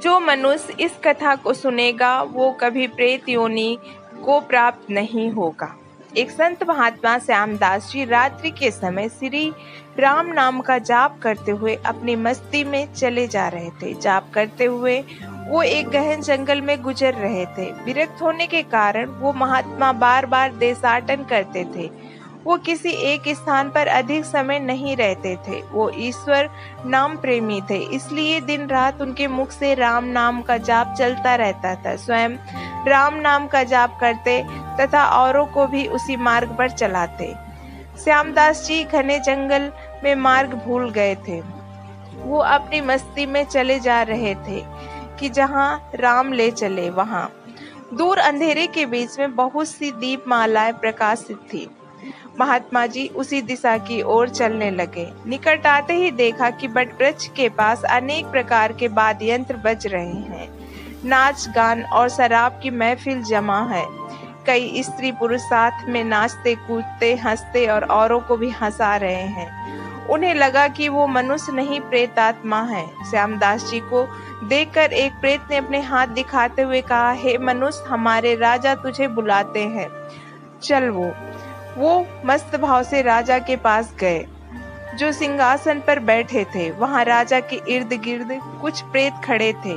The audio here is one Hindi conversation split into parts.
जो मनुष्य इस कथा को सुनेगा वो कभी प्रेत योनि को प्राप्त नहीं होगा। एक संत महात्मा श्यामदास जी रात्रि के समय श्री राम नाम का जाप करते हुए अपनी मस्ती में चले जा रहे थे। जाप करते हुए वो एक गहन जंगल में गुजर रहे थे। विरक्त होने के कारण वो महात्मा बार बार देशाटन करते थे। वो किसी एक स्थान पर अधिक समय नहीं रहते थे। वो ईश्वर नाम प्रेमी थे, इसलिए दिन रात उनके मुख से राम नाम का जाप चलता रहता था। स्वयं राम नाम का जाप करते तथा औरों को भी उसी मार्ग पर चलाते। श्यामदास जी घने जंगल में मार्ग भूल गए थे। वो अपनी मस्ती में चले जा रहे थे कि जहाँ राम ले चले वहाँ दूर अंधेरे के बीच में बहुत सी दीपमालाएं प्रकाशित थी। महात्मा जी उसी दिशा की ओर चलने लगे। निकट आते ही देखा कि बट वृक्ष के पास अनेक प्रकार के वाद्य यंत्र बज रहे हैं। नाच गान और शराब की महफिल जमा है। कई स्त्री पुरुष साथ में नाचते कूदते हंसते और औरों को भी हंसा रहे हैं। उन्हें लगा कि वो मनुष्य नहीं प्रेतात्मा है। श्यामदास जी को देखकर एक प्रेत ने अपने हाथ दिखाते हुए कहा, हे मनुष्य, हमारे राजा तुझे बुलाते हैं, चल। वो मस्त भाव से राजा के पास गए जो सिंहासन पर बैठे थे। वहां राजा के इर्द गिर्द कुछ प्रेत खड़े थे।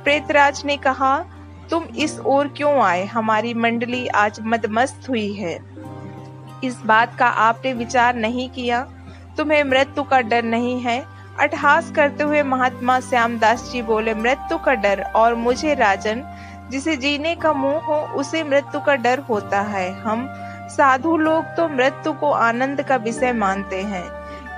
प्रेतराज ने कहा, तुम इस ओर क्यों आए? हमारी मंडली आज मदमस्त हुई है। इस बात का आपने विचार नहीं किया? तुम्हें मृत्यु का डर नहीं है? अट्टहास करते हुए महात्मा श्यामदास जी बोले, मृत्यु का डर? और मुझे राजन, जिसे जीने का मोह हो उसे मृत्यु का डर होता है। हम साधु लोग तो मृत्यु को आनंद का विषय मानते हैं।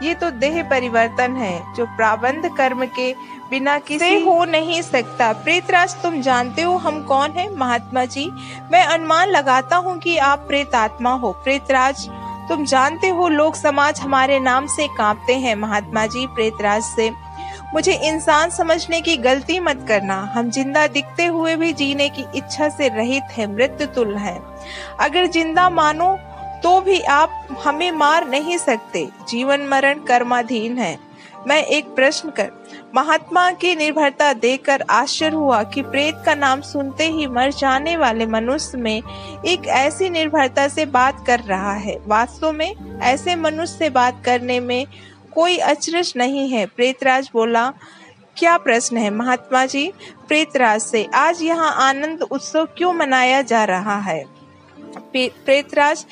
ये तो देह परिवर्तन है जो प्रारब्ध कर्म के बिना किसी हो नहीं सकता। प्रेतराज, तुम जानते हो हम कौन हैं? महात्मा जी, मैं अनुमान लगाता हूँ कि आप प्रेतात्मा हो। प्रेतराज, तुम जानते हो लोग समाज हमारे नाम से कांपते हैं। महात्मा जी प्रेतराज से, मुझे इंसान समझने की गलती मत करना। हम जिंदा दिखते हुए भी जीने की इच्छा से रहित हैं, मृत्यु तुल्य हैं। अगर जिंदा मानो तो भी आप हमें मार नहीं सकते। जीवन मरण कर्माधीन है। मैं एक प्रश्न कर। महात्मा की निर्भरता देखकर आश्चर्य हुआ कि प्रेत का नाम सुनते ही मर जाने वाले मनुष्य में एक ऐसी निर्भरता से बात कर रहा है। वास्तव में ऐसे मनुष्य से बात करने में कोई अचरज नहीं है। प्रेतराज बोला, क्या प्रश्न है? महात्मा जी प्रेतराज से, आज यहाँ आनंद उत्सव क्यों मनाया जा रहा है? प्रेतराज,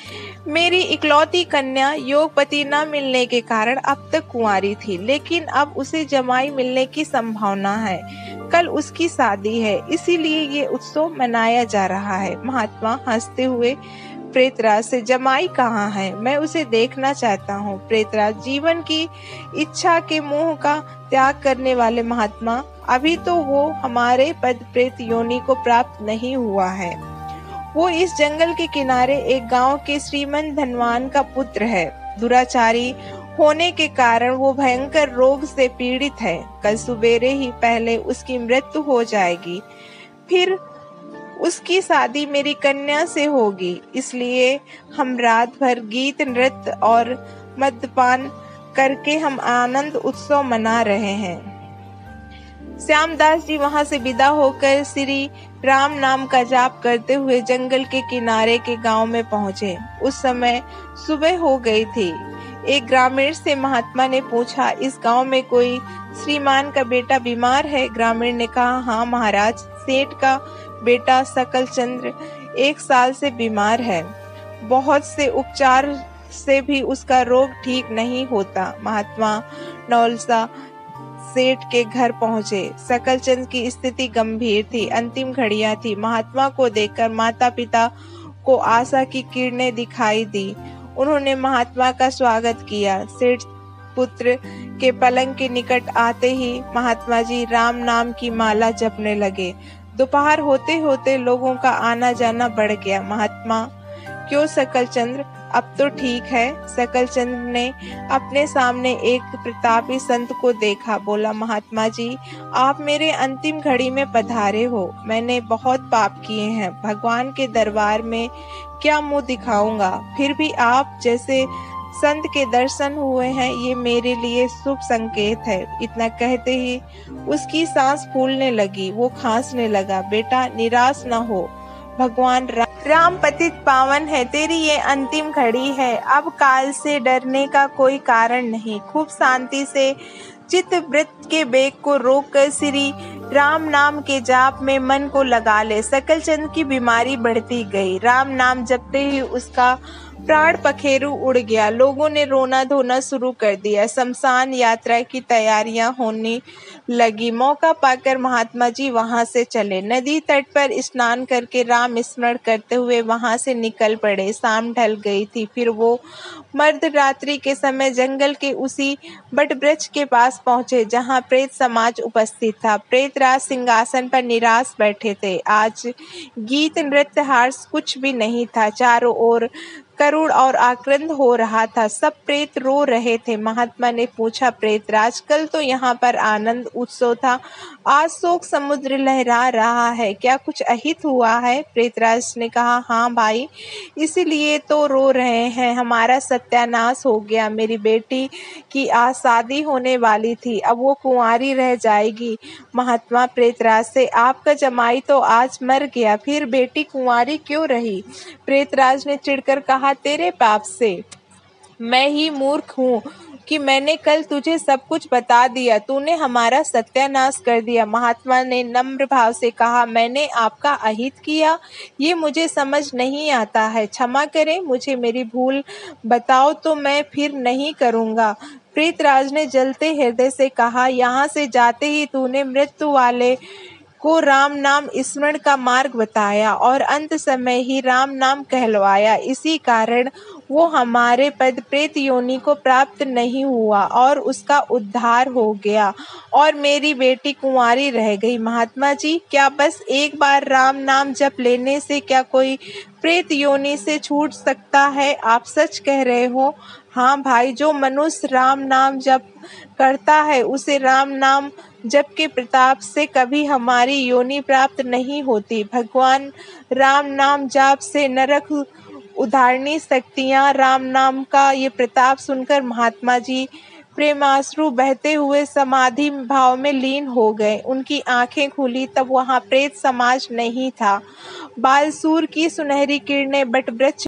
मेरी इकलौती कन्या योगपति न मिलने के कारण अब तक कुंवारी थी, लेकिन अब उसे जमाई मिलने की संभावना है। कल उसकी शादी है, इसीलिए ये उत्सव मनाया जा रहा है। महात्मा हंसते हुए प्रेतराज से, जमाई कहाँ है? मैं उसे देखना चाहता हूँ। प्रेतराज, जीवन की इच्छा के मोह का त्याग करने वाले महात्मा, अभी तो वो हमारे पद प्रेत योनि को प्राप्त नहीं हुआ है। वो इस जंगल के किनारे एक गांव के श्रीमंत धनवान का पुत्र है। दुराचारी होने के कारण वो भयंकर रोग से पीड़ित है। कल सवेरे ही पहले उसकी मृत्यु हो जाएगी, फिर उसकी शादी मेरी कन्या से होगी। इसलिए हम रात भर गीत नृत्य और मद्यपान करके हम आनंद उत्सव मना रहे हैं। श्यामदास जी वहां से विदा होकर श्री राम नाम का जाप करते हुए जंगल के किनारे के गांव में पहुंचे। उस समय सुबह हो गई थी। एक ग्रामीण से महात्मा ने पूछा, इस गांव में कोई श्रीमान का बेटा बीमार है? ग्रामीण ने कहा, हाँ महाराज, सेठ का बेटा सकल चंद्र 1 साल से बीमार है। बहुत से उपचार से भी उसका रोग ठीक नहीं होता। महात्मा नौलसा सेठ के घर पहुंचे। सकलचंद की स्थिति गंभीर थी। अंतिम घड़ियां थी। महात्मा को देखकर माता पिता को आशा की किरणें दिखाई दी। उन्होंने महात्मा का स्वागत किया। सेठ पुत्र के पलंग के निकट आते ही महात्मा जी राम नाम की माला जपने लगे। दोपहर होते होते लोगों का आना जाना बढ़ गया। महात्मा, क्यों सकलचंद्र, अब तो ठीक है? सकलचंद्र ने अपने सामने एक प्रतापी संत को देखा। बोला, महात्मा जी, आप मेरे अंतिम घड़ी में पधारे हो। मैंने बहुत पाप किए हैं, भगवान के दरबार में क्या मुंह दिखाऊंगा? फिर भी आप जैसे संत के दर्शन हुए हैं, ये मेरे लिए शुभ संकेत है। इतना कहते ही उसकी सांस फूलने लगी, वो खांसने लगा। बेटा निराश न हो, भगवान राम पतित पावन है, तेरी ये अंतिम घड़ी है। अब काल से डरने का कोई कारण नहीं। खूब शांति से चित्त वृत्त के वेग को रोककर श्री राम नाम के जाप में मन को लगा ले। सकलचंद की बीमारी बढ़ती गई। राम नाम जपते ही उसका प्राण पखेरु उड़ गया। लोगों ने रोना धोना शुरू कर दिया। शमशान यात्रा की तैयारियां होने लगी। मौका पाकर महात्मा जी वहां से चले। नदी तट पर स्नान करके राम स्मरण करते हुए वहां से निकल पड़े। शाम ढल गई थी। फिर वो मर्द रात्रि के समय जंगल के उसी बट वृक्ष के पास पहुंचे जहां प्रेत समाज उपस्थित था। प्रेतराज सिंहासन पर निराश बैठे थे। आज गीत नृत्य हास्य कुछ भी नहीं था। चारों ओर करुण और आक्रंद हो रहा था। सब प्रेत रो रहे थे। महात्मा ने पूछा, प्रेतराज, कल तो यहाँ पर आनंद उत्सव था, आज शोक समुद्र लहरा रहा है, क्या कुछ अहित हुआ है? प्रेतराज ने कहा, हाँ भाई, इसीलिए तो रो रहे हैं। हमारा सत्यानाश हो गया। मेरी बेटी की आज शादी होने वाली थी, अब वो कुंवारी रह जाएगी। महात्मा प्रेतराज से, आपका जमाई तो आज मर गया, फिर बेटी कुंवारी क्यों रही? प्रेतराज ने चिढ़कर कहा, तेरे पाप से। मैं ही मूर्ख हूँ कि मैंने कल तुझे सब कुछ बता दिया। तूने हमारा सत्यानाश कर दिया। महात्मा ने नम्र भाव से कहा, मैंने आपका अहित किया, ये मुझे समझ नहीं आता है। क्षमा करें, मुझे मेरी भूल बताओ तो मैं फिर नहीं करूँगा। प्रेतराज ने जलते हृदय से कहा, यहाँ से जाते ही तूने मृत्यु वाले को राम नाम स्मरण का मार्ग बताया और अंत समय ही राम नाम कहलवाया। इसी कारण वो हमारे पद प्रेत योनि को प्राप्त नहीं हुआ और उसका उद्धार हो गया और मेरी बेटी कुंवारी रह गई। महात्मा जी, क्या बस एक बार राम नाम जप लेने से क्या कोई प्रेत योनि से छूट सकता है? आप सच कह रहे हो। हाँ भाई, जो मनुष्य राम नाम जप करता है उसे राम नाम जप के प्रताप से कभी हमारी योनि प्राप्त नहीं होती। भगवान राम नाम जाप से नरक उधारनी शक्तियाँ, राम नाम का ये प्रताप सुनकर महात्मा जी प्रेमाश्रु बहते हुए समाधि भाव में लीन हो गए। उनकी आंखें खुली तब वहां प्रेत समाज नहीं था। बालसूर की सुनहरी किरणें बट वृक्ष